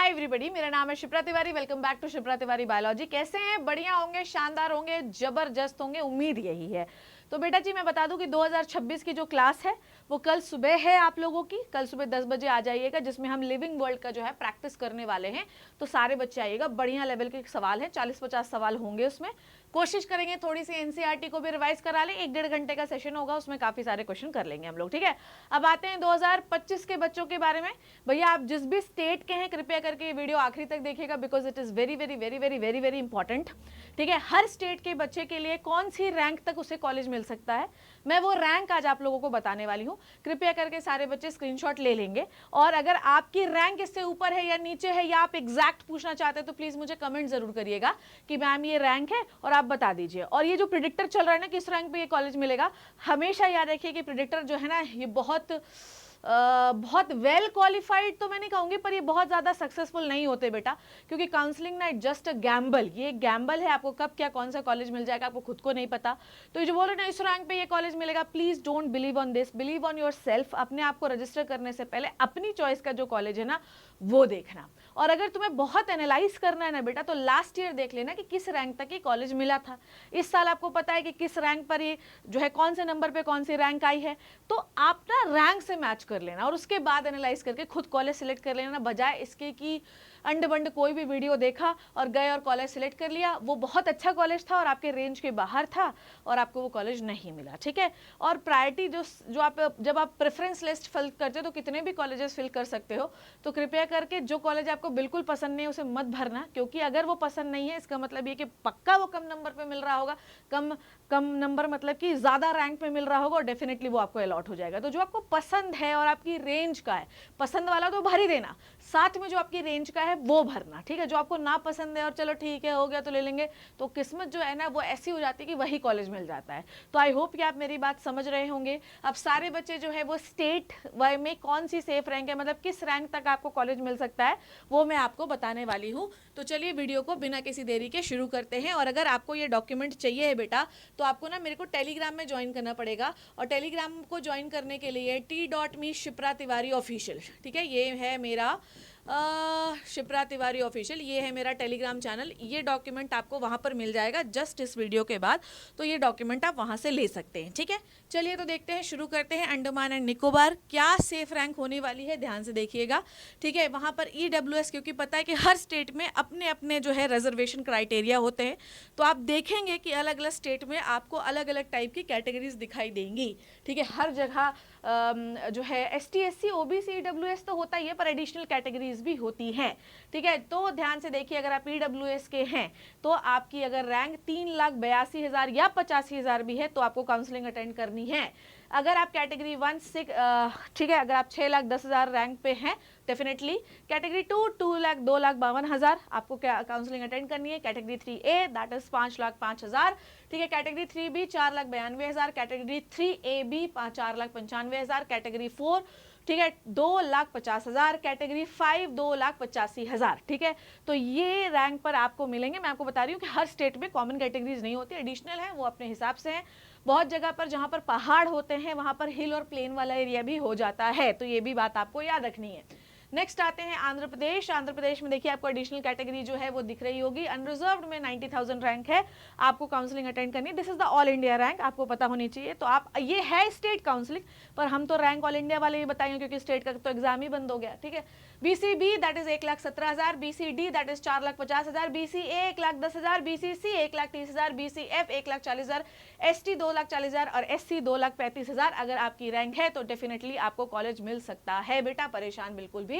Hi everybody, मेरा नाम है Shipra Tiwari. Welcome back to Shipra Tiwari biology. कैसे हैं? बढ़िया होंगे, शानदार होंगे, जबरदस्त होंगे, उम्मीद यही है। तो बेटा जी मैं बता दूं कि 2026 की जो क्लास है वो कल सुबह है आप लोगों की। कल सुबह 10 बजे आ जाइएगा, जिसमें हम लिविंग वर्ल्ड का जो है प्रैक्टिस करने वाले हैं। तो सारे बच्चे आइएगा, बढ़िया लेवल के सवाल हैं, 40-50 सवाल होंगे उसमें। कोशिश करेंगे थोड़ी सी एनसीईआरटी को भी रिवाइज करा लें। 1-1.5 घंटे का सेशन होगा, उसमें काफी सारे क्वेश्चन कर लेंगे हम लोग, ठीक है। अब आते हैं 2025 के बच्चों के बारे में। भैया आप जिस भी स्टेट के हैं कृपया करके ये वीडियो आखिरी तक देखिएगा, because it is very very very very very very important, ठीक है। हर स्टेट के बच्चे के लिए कौन सी रैंक तक उसे कॉलेज मिल सकता है, मैं वो रैंक आज आप लोगों को बताने वाली हूँ। कृपया करके सारे बच्चे स्क्रीनशॉट ले लेंगे, और अगर आपकी रैंक इससे ऊपर है या नीचे है, या आप एग्जैक्ट पूछना चाहते हैं, तो प्लीज मुझे कमेंट जरूर करिएगा कि मैम ये रैंक है, और आप बता दीजिए। और ये जो प्रिडिक्टर चल रहा है ना, किस रैंक पे ये कॉलेज मिलेगा, हमेशा याद रखिए कि प्रिडिक्टर जो है ना, ये बहुत वेल क्वालिफाइड तो मैं नहीं कहूंगी, पर ये बहुत ज्यादा सक्सेसफुल नहीं होते बेटा, क्योंकि काउंसलिंग ना जस्ट अ गैम्बल, ये गैम्बल है। आपको कब क्या कौन सा कॉलेज मिल जाएगा आपको खुद को नहीं पता। तो ये जो बोल रहे ना इस रैंक पे ये कॉलेज मिलेगा, please don't believe on this, believe on your self. अपने आप को रजिस्टर करने से पहले अपनी चॉइस का जो कॉलेज है ना वो देखना। और अगर तुम्हें बहुत एनालाइज करना है ना बेटा, तो लास्ट ईयर देख लेना कि किस रैंक तक ये कॉलेज मिला था। इस साल आपको पता है कि किस रैंक पर ये जो है, कौन से नंबर पे कौन सी रैंक आई है। तो आप ना रैंक से मैच कर लेना, और उसके बाद एनालाइज करके खुद कॉलेज सिलेक्ट कर लेना, बजाय इसके कि अंड बंड कोई भी वीडियो देखा और गए और कॉलेज सिलेक्ट कर लिया। वो बहुत अच्छा कॉलेज था और आपके रेंज के बाहर था, और आपको वो कॉलेज नहीं मिला, ठीक है। और प्रायोरिटी जो आप जब आप प्रेफरेंस लिस्ट फिल करते हो तो कितने भी कॉलेजेस फिल कर सकते हो। तो कृपया करके जो कॉलेज आपको बिल्कुल पसंद नहीं है उसे मत भरना, क्योंकि अगर वो पसंद नहीं है इसका मतलब ये कि पक्का वो कम नंबर पे मिल रहा होगा। कम नंबर मतलब कि ज्यादा रैंक पे मिल रहा होगा, और डेफिनेटली वो आपको अलॉट हो जाएगा। तो जो आपको पसंद है और आपकी रेंज का है, पसंद वाला तो भर ही देना, साथ में जो आपकी रेंज का है वो भरना, ठीक है। जो आपको ना पसंद है और चलो ठीक है हो गया तो ले लेंगे, तो किस्मत जो है ना वो ऐसी हो जाती है कि वही कॉलेज मिल जाता है। तो आई होप कि आप मेरी बात समझ रहे होंगे। अब सारे बच्चे जो है वो स्टेट वाई में कौन सी सेफ रैंक है, मतलब किस रैंक तक आपको कॉलेज मिल सकता है, वो मैं आपको बताने वाली हूँ। तो चलिए वीडियो को बिना किसी देरी के शुरू करते हैं। और अगर आपको ये डॉक्यूमेंट चाहिए है बेटा, तो आपको ना मेरे को टेलीग्राम में ज्वाइन करना पड़ेगा। और टेलीग्राम को ज्वाइन करने के लिए t.me शिप्रा तिवारी ऑफिशियल, ठीक है, ये है मेरा शिप्रा तिवारी ऑफिशियल, ये है मेरा टेलीग्राम चैनल। ये डॉक्यूमेंट आपको वहां पर मिल जाएगा जस्ट इस वीडियो के बाद, तो ये डॉक्यूमेंट आप वहां से ले सकते हैं, ठीक है। चलिए तो देखते हैं, शुरू करते हैं। अंडमान एंड निकोबार क्या सेफ रैंक होने वाली है, ध्यान से देखिएगा, ठीक है। वहां पर EWS, क्योंकि पता है कि हर स्टेट में अपने अपने जो है रिजर्वेशन क्राइटेरिया होते हैं, तो आप देखेंगे कि अलग अलग स्टेट में आपको अलग अलग टाइप की कैटेगरीज दिखाई देंगी, ठीक है। हर जगह जो है ST SC OBC EWS तो होता ही है, पर एडिशनल कैटेगरीज भी होती हैं, ठीक है। तो ध्यान से देखिए, अगर आप EWS के हैं तो आपकी अगर रैंक 3,82,000 या 85,000 भी है तो आपको काउंसलिंग अटेंड करनी है। अगर आप कैटेगरी 1 6, ठीक है, अगर आप 6,10,000 रैंक पे हैं डेफिनेटली। कैटेगरी 2 2,52,000 आपको काउंसलिंग अटेंड करनी है। कैटेगरी 3A दैट इज 5,05,000, ठीक है। Category 3B 4,92,000, category 3AB 4,95,000, category 4 ठीक है 2,50,000, कैटेगरी 5 2,85,000, ठीक है। तो ये रैंक पर आपको मिलेंगे। मैं आपको बता रही हूँ कि हर स्टेट में कॉमन कैटेगरीज नहीं होती, एडिशनल है, वो अपने हिसाब से है। बहुत जगह पर जहां पर पहाड़ होते हैं वहां पर हिल और प्लेन वाला एरिया भी हो जाता है, तो ये भी बात आपको याद रखनी है। नेक्स्ट आते हैं आंध्र प्रदेश। आंध्र प्रदेश में देखिए आपको एडिशनल कैटेगरी जो है वो दिख रही होगी। अनरिजर्व्ड में 90,000 रैंक है, आपको काउंसलिंग अटेंड करनी है। This is the all India rank, आपको पता होनी चाहिए। तो आप ये है स्टेट काउंसलिंग, पर हम तो रैंक ऑल इंडिया वाले ही बताएंगे, क्योंकि स्टेट का तो एग्जाम ही बंद हो गया, ठीक है। BCB that is 1,17,000, BCD that is 4,50,000, BCA 1,10,000, BCC 1,30,000, BCF 1,40,000, ST 2,40,000 और SC 2,35,000। अगर आपकी रैंक है तो डेफिनेटली आपको कॉलेज मिल सकता है बेटा, परेशान बिल्कुल भी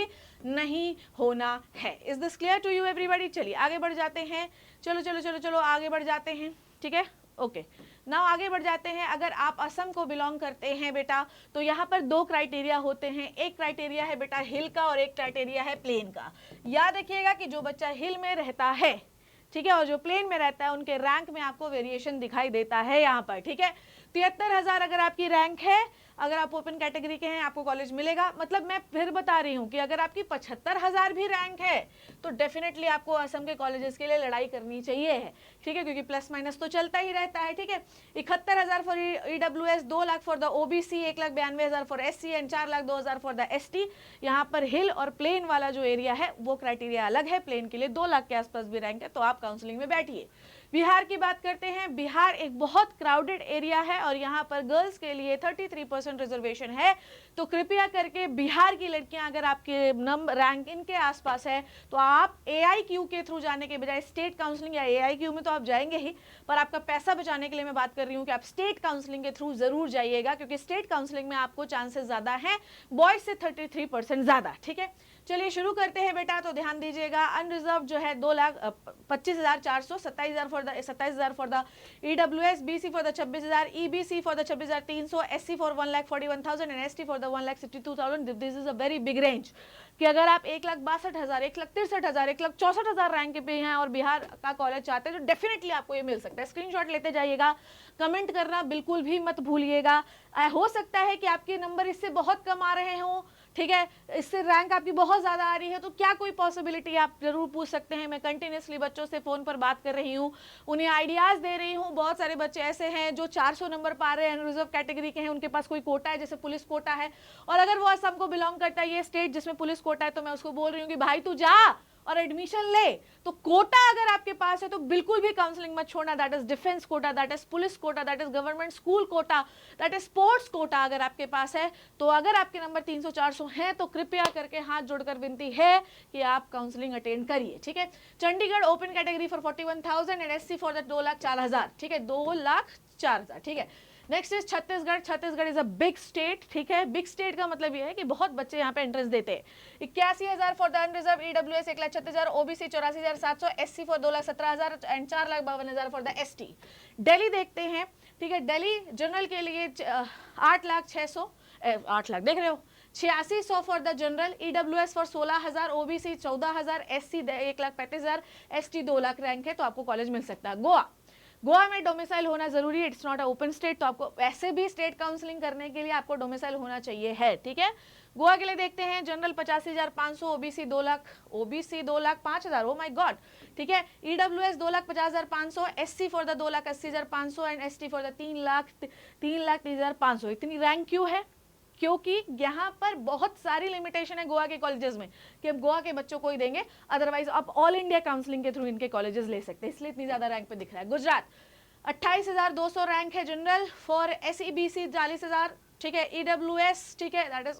नहीं होना है। Is this clear to you everybody? चलिए आगे बढ़ जाते हैं, चलो चलो चलो चलो आगे बढ़ जाते हैं, ठीक है, ओके। नाउ आगे बढ़ जाते हैं। अगर आप असम को बिलोंग करते हैं बेटा, तो यहाँ पर 2 क्राइटेरिया होते हैं। एक क्राइटेरिया है बेटा हिल का, और एक क्राइटेरिया है प्लेन का। याद रखिएगा कि जो बच्चा हिल में रहता है, ठीक है, और जो प्लेन में रहता है, उनके रैंक में आपको वेरिएशन दिखाई देता है यहाँ पर, ठीक है। 73,000 अगर आपकी रैंक है, अगर आप ओपन कैटेगरी के हैं आपको कॉलेज मिलेगा। मतलब मैं फिर बता रही हूँ कि अगर आपकी 75,000 भी रैंक है तो डेफिनेटली आपको असम के कॉलेजेस के लिए लड़ाई करनी चाहिए है, ठीक है, क्योंकि प्लस माइनस तो चलता ही रहता है, ठीक है। 71,000 for EWS, 2 lakh for the OBC, 1,92,000 for SC and 4,02,000 for the ST। यहाँ पर हिल और प्लेन वाला जो एरिया है वो क्राइटेरिया अलग है, प्लेन के लिए 2 लाख के आसपास भी रैंक है तो आप काउंसलिंग में बैठिए। बिहार की बात करते हैं। बिहार एक बहुत क्राउडेड एरिया है और यहाँ पर गर्ल्स के लिए 33% रिजर्वेशन है, तो कृपया करके बिहार की लड़कियां अगर आपके नंबर रैंक इनके आसपास है तो आप AIQ के थ्रू जाने के बजाय स्टेट काउंसलिंग, या AIQ में तो आप जाएंगे ही, पर आपका पैसा बचाने के लिए मैं बात कर रही हूँ कि आप स्टेट काउंसलिंग के थ्रू जरूर जाइएगा, क्योंकि स्टेट काउंसलिंग में आपको चांसेस ज्यादा हैं, बॉयज से 33% ज्यादा, ठीक है। चलिए शुरू करते हैं बेटा, तो ध्यान दीजिएगा। अनरिजर्व जो है 2,25,400, 27,000 for the EWS, BC for the 26,000, EBC for the 26,300, SC for 1,41,000 and ST for the 1,62,000। This is a very big range कि अगर आप 1,62,000, 1,63,000, 1,64,000 रैंक पे हैं और बिहार का कॉलेज चाहते हैं तो डेफिनेटली आपको ये मिल सकता है। स्क्रीनशॉट लेते जाइएगा, कमेंट करना बिल्कुल भी मत भूलिएगा। हो सकता है कि आपके नंबर इससे बहुत कम आ रहे हों, ठीक है, इससे रैंक आपकी बहुत ज्यादा आ रही है, तो क्या कोई पॉसिबिलिटी, आप जरूर पूछ सकते हैं। मैं कंटिन्यूसली बच्चों से फोन पर बात कर रही हूँ, उन्हें आइडियाज दे रही हूँ। बहुत सारे बच्चे ऐसे हैं जो 400 नंबर पा रहे हैं, रिजर्व कैटेगरी के हैं, उनके पास कोई कोटा है, जैसे पुलिस कोटा है, और अगर वो असम को बिलोंग करता है, ये स्टेट जिसमें पुलिस कोटा है, तो मैं उसको बोल रही हूँ कि भाई तू जा और एडमिशन ले। तो कोटा अगर आपके पास है तो बिल्कुल भी काउंसलिंग मत छोड़ना। That is defence quota, that is police quota, that is government school quota, that is sports quota अगर आपके पास है। तो अगर आपके नंबर 300-400 हैं तो कृपया करके हाथ जोड़कर विनती है कि आप काउंसलिंग अटेंड करिए, ठीक है। Chandigarh open category for 41,000 and SC for the 2,04,000, ठीक है, 2,04,000, ठीक है। Next is Chhattisgarh. Chhattisgarh is a big state, ठीक है। बिग स्टेट का मतलब ये है कि बहुत बच्चे यहाँ पे एंट्रेंस देते हैं। 81,000 for the unreserved, EWS 1,36,000, OBC 84,700, SC for 2,17,000 and 4,52,000 for the ST। Delhi देखते हैं, ठीक है। दिल्ली जनरल के लिए 8,06,000 देख रहे हो, 8600 for the general, EWS for 16,000, OBC 14,000, SC 1,35,000, ST 2 lakh rank है तो आपको कॉलेज मिल सकता है। गोवा में डोमिसाइल होना जरूरी है, it's not a open state, तो आपको ऐसे भी स्टेट काउंसलिंग करने के लिए आपको डोमिसाइल होना चाहिए है, ठीक है। गोवा के लिए देखते हैं, general 85,500, OBC 2 lakh, OBC 2,05,000, oh my God, ठीक है। EWS 2,50,500, SC for the 2,80,500 and ST for the 3,30,500। इतनी रैंक क्यों है? क्योंकि यहाँ पर बहुत सारी लिमिटेशन है गोवा के कॉलेजेस में कि हम गोवा के बच्चों को ही देंगे, अदरवाइज आप ऑल इंडिया काउंसलिंग के थ्रू इनके कॉलेजेस ले सकते हैं, इसलिए इतनी ज्यादा रैंक पे दिख रहा है। गुजरात 28,200 रैंक है जनरल, फॉर SEBC 40,000, ठीक है। EWS, ठीक है, that is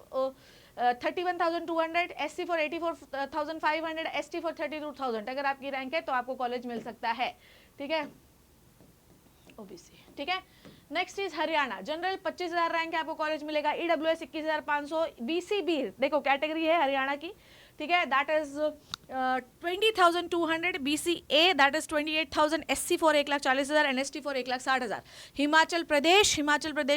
31,200, SC for 84,500, ST for 32,000। अगर आपकी रैंक है तो आपको कॉलेज मिल सकता है, ठीक है। OBC, ठीक है। Next is Haryana. General 25,000 rank है, आपको कॉलेज मिलेगा। EWS 21,500, BCB देखो कैटेगरी है हरियाणा की, ठीक है, that is 20,200, BCA that is 28,000, SC for 1,40,000 and ST for 1,60,000। Himachal Pradesh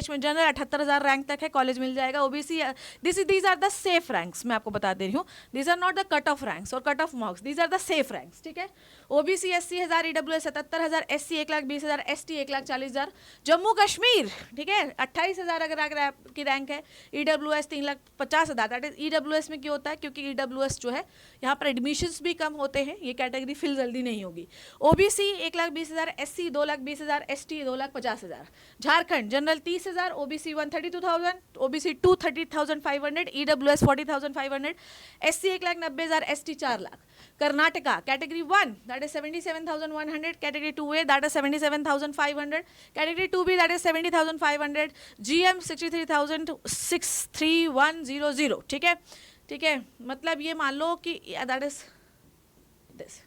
में जनरल 78,000 रैंक तक है, कॉलेज मिल जाएगा। OBC these are the safe ranks, मैं आपको बता दे रही हूँ, these are not the cut off ranks और cut off marks, these are the safe ranks, ठीक है। OBC 80,000, EWS 77,000, SC 1,20,000, ST 1,40,000। Jammu Kashmir, ठीक है, 28,000 अगर आपकी रैंक है, EWS 3,50,000, दैट इज EWS में क्यों होता है? क्योंकि EWS जो है यहाँ पर एडमिशन्स भी कम होते हैं, ये कैटेगरी फिल जल्दी नहीं होगी। OBC 1,20,000, SC 2,20,000, ST 2,50,000। Jharkhand general 30,000, OBC 132,000, OBC 230,500, EWS 40,500, SC 1,90,000, ST 4 lakh. Karnataka category 1 that is 77,100, category 2A that is 77,500, category 2B that is 70,500, GM 63,100, ठीक है, ठीक है। मतलब ये मान लो कि दैट इज दिस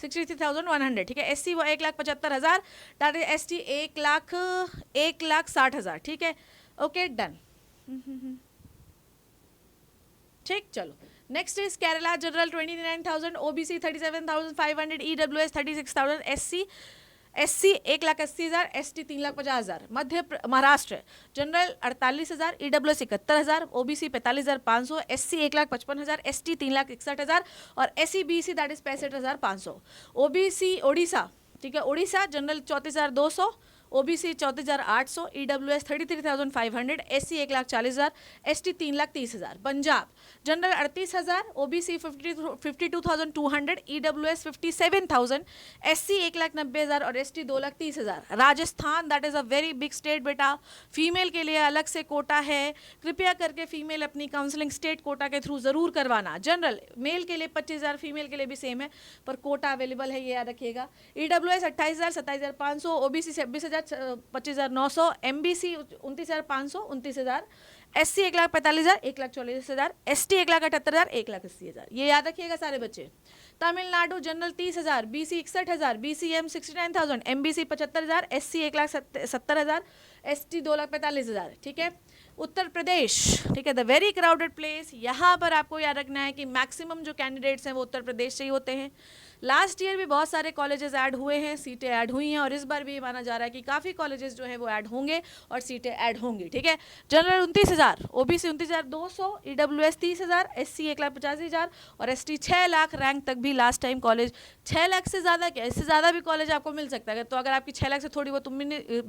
63,100, ठीक है। SC वो 1,75,000, दैट इज ST 1,60,000, ठीक है। ओके डन, ठीक। चलो next is Kerala. General 29,000, OBC 37,500, EWS 36,000, SC 1,80,000, ST 3,50,000। Maharashtra general 48,000, EWS 71,000, OBC 45,500, SC 1,55,000, ST 3,61,000 और SEBC that is 65,500। OBC Odisha, ठीक है, Odisha general 34,200, OBC 34,800, EWS 33,500, SC 1,40,000, ST 3,30,000। Punjab general 38,000, OBC 52,200, EWS 57,000, SC 1,90,000 और ST 2,30,000। Rajasthan that is a very big state बेटा, female के लिए अलग से कोटा है, कृपया करके फीमेल अपनी काउंसलिंग स्टेट कोटा के थ्रू जरूर करवाना। जनरल मेल के लिए 25,000, फीमेल के लिए भी सेम है, पर कोटा अवेलेबल है, ये याद रखिएगा। EWS 28,000, 27,500, OBC 26,000, 25,900, MBC 29,500, 29,000, SC 1,45,000, 1,44,000, ST 1,78,000, 1,80,000। ये याद रखिएगा सारे बच्चे। Tamil Nadu general 30,000, BC 61,000, BCM 69,000, MBC 75,000, SC 1,70,000, ST 2,45,000। ठीक है। उत्तर प्रदेश, ठीक है, द वेरी क्राउडेड प्लेस। यहाँ पर आपको याद रखना है कि मैक्सिमम जो कैंडिडेट्स हैं वो उत्तर प्रदेश से ही होते हैं। लास्ट ईयर भी बहुत सारे कॉलेजेस ऐड हुए हैं, सीटें ऐड हुई हैं, और इस बार भी ये माना जा रहा है कि काफ़ी कॉलेजेस जो है वो ऐड होंगे और सीटें ऐड होंगी। ठीक है। जनरल 29,000, ओबीसी 29,200, ईडब्ल्यूएस 30,000, एससी 1,85,000 और एसटी 6 लाख रैंक तक भी लास्ट टाइम कॉलेज। 6 लाख से ज़्यादा क्या, इससे ज़्यादा भी कॉलेज आपको मिल सकता है। तो अगर आपकी 6 लाख से थोड़ी बहुत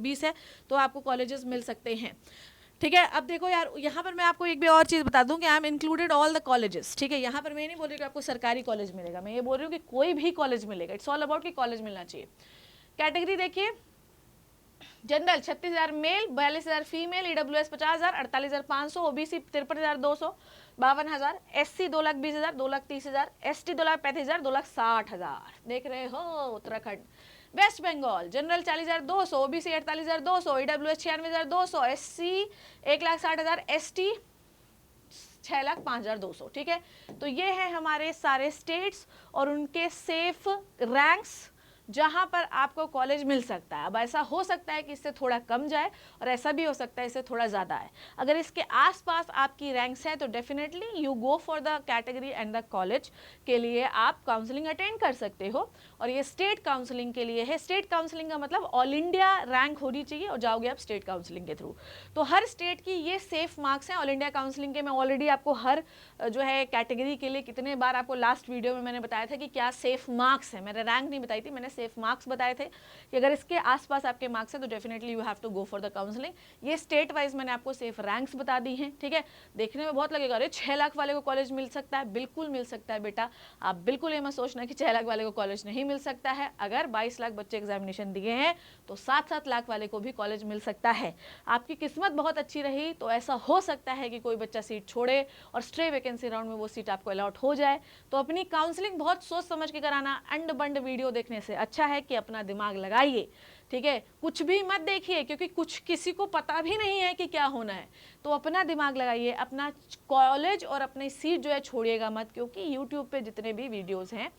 20 है तो आपको कॉलेजेस मिल सकते हैं। ठीक है। अब देखो यार, यहाँ पर मैं आपको एक भी और चीज़ बता दूं कि I am included all the colleges. ठीक है। यहाँ पर मैं नहीं बोल रही कि आपको सरकारी कॉलेज मिलेगा, मैं ये बोल रही हूँ कि कोई भी कॉलेज मिलेगा। इट्स ऑल अबाउट कि कॉलेज मिलना चाहिए। कैटेगरी देखिए, general 36,000 male, 42,000 female, EWS 50,000, 48,500, OBC 53,200, 52,000, SC 2,20,000, 2,30,000, ST 2,35,000, 2,60,000। देख रहे हो Uttarakhand. West Bengal general 40,200, OBC 48,200, EWS 96,200, SC 1,60,000, ST 6,05,200। ठीक है। तो ये है हमारे सारे स्टेट्स और उनके सेफ रैंक्स जहां पर आपको कॉलेज मिल सकता है। अब ऐसा हो सकता है कि इससे थोड़ा कम जाए और ऐसा भी हो सकता है इससे थोड़ा ज़्यादा है। अगर इसके आसपास आपकी रैंक्स हैं तो definitely you go for the category and the college के लिए आप काउंसलिंग अटेंड कर सकते हो। और ये स्टेट काउंसलिंग के लिए है। स्टेट काउंसलिंग का मतलब ऑल इंडिया रैंक होनी चाहिए और जाओगे आप स्टेट काउंसलिंग के थ्रू। तो हर स्टेट की ये सेफ मार्क्स हैं। ऑल इंडिया काउंसलिंग के मैं ऑलरेडी आपको हर जो है कैटेगरी के लिए कितने बार आपको लास्ट वीडियो में मैंने बताया था कि क्या सेफ मार्क्स है। मैंने रैंक नहीं बताई थी, मैंने सेफ मार्क्स बताए थे कि अगर इसके आसपास आपके मार्क्स है तो definitely you have to go for the counselling. ये स्टेट वाइज मैंने आपको सेफ रैंक्स बता दी हैं। ठीक है। देखने में बहुत लगेगा अरे 6 लाख वाले को कॉलेज मिल सकता है, बिल्कुल मिल सकता है बेटा। आप बिल्कुल ये मत सोचना कि 6 लाख वाले को कॉलेज नहीं मिल सकता है। अगर 22 लाख बच्चे एग्जामिनेशन दिए हैं तो 7-7 लाख वाले को भी कॉलेज मिल सकता है। आपकी किस्मत बहुत अच्छी रही तो ऐसा हो सकता है कि कोई बच्चा सीट छोड़े और स्ट्रे वैकेंसी राउंड में वो सीट आपको अलॉट हो जाए। तो अपनी काउंसलिंग बहुत सोच समझ के कराना। अंड बंड वीडियो देखने से अच्छा है कि अपना दिमाग लगाइए। ठीक है। कुछ भी मत देखिए क्योंकि कुछ किसी को पता भी नहीं है कि क्या होना है। तो अपना दिमाग लगाइए, अपना कॉलेज और अपनी सीट जो है छोड़िएगा मत, क्योंकि यूट्यूब पे जितने भी वीडियोस हैं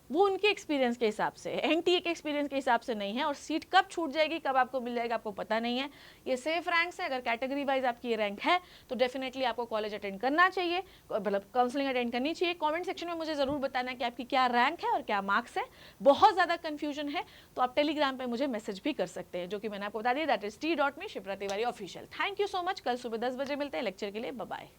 वो उनके एक्सपीरियंस के हिसाब से, एनटीए के एक्सपीरियंस के हिसाब से नहीं है। और सीट कब छूट जाएगी, कब आपको मिल जाएगा, आपको पता नहीं है। ये सेफ रैंक्स है। अगर कैटेगरी वाइज आपकी ये रैंक है तो डेफिनेटली आपको कॉलेज अटेंड करना चाहिए, मतलब काउंसलिंग अटेंड करनी चाहिए। कमेंट सेक्शन में मुझे ज़रूर बताना कि आपकी क्या रैंक है और क्या मार्क्स है। बहुत ज़्यादा कन्फ्यूजन है तो आप टेलीग्राम पर मुझे मैसेज भी कर सकते हैं, जो कि मैंने आपको बता दिया, that is t.me Shipra Tiwari official. Thank you so much. कल सुबह 10 बजे मिलते हैं लेक्चर के लिए। Bye bye.